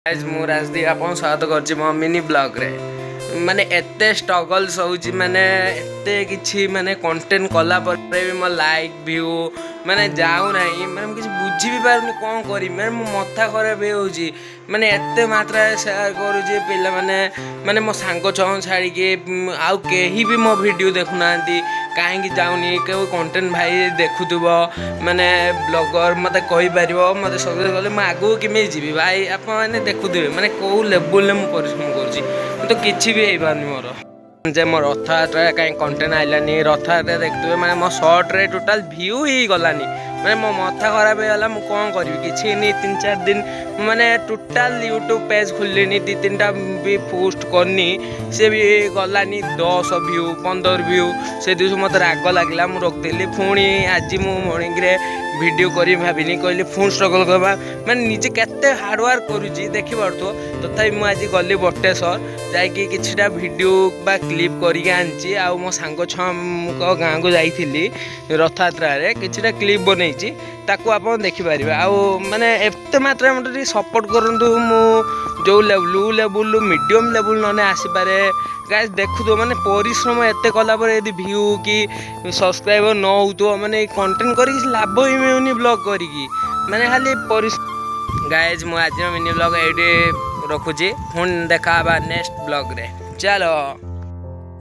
Guys मु राजदीप आपन स्वागत करछि मो मिनी ब्लॉग रे माने एते स्ट्रगल्स होउछि माने एते किछि माने कंटेंट कला पर भी मो लाइक व्यू माने जाउ नाही माने किछि बुझी भी पारुनी कोन करी माने मो मथा खराब हे होउछि माने एते मात्रा शेयर करू जे पिला माने मो सांग छन छाड़ी के आउ केही भी मो वीडियो देखु नांती काहे जाउनी के कंटेंट भाई देखुथबो माने ब्लॉगर मते कहि परिबो मते सब गले म आगु किमे जीवी भाई आप माने देखुथबे माने को लेवल में परिश्रम करछि तो किछि भी हे पारनी मोर जे मोर रथयात्रा कहीं कंटेंट आइलानी रथयात्रा देखुए माने मो शॉर्ट रे टोटल व्यू ही गलानी माने मो मथा खराब हो गला मु कोन करबी किछि नहीं 3-4 दिन माने टोटल यूट्यूब पेज खुललेनी 2-3टा भी पोस्ट करनी से भी गलानी 10 व्यू 15 व्यू से दिवस मत राग लागला मु रख देली पुणी आज मु मॉर्निंग रे वीडियो करी भाविनी कहली फोन स्ट्रगल करवा माने निजे केते हार्ड वर्क करूची देखि परतो तथापि मु आज गली बटेश्वर जाइकी किछटा वीडियो बा क्लिप करिके आनची आ मो सांग छ गाँ को जाइथिली रथयात्रा रे किछटा क्लिप बनैची ताकू आपण देखि परिबे आ माने एते मात्रा मते सपोर्ट करंतु मु जो लेवल मीडियम लेवल नने आसी पारे गाइस देखु तो माने परिश्रम एते कला पर यदि व्यू की सब्सक्राइबर न हो तो माने कंटेंट करी लाभ ही मिलुनी ब्लॉग करी माने खाली गाइस मु आज मिनी ब्लॉग एडे रखुची पुन देखा नेक्स्ट ब्लॉग रे चलो।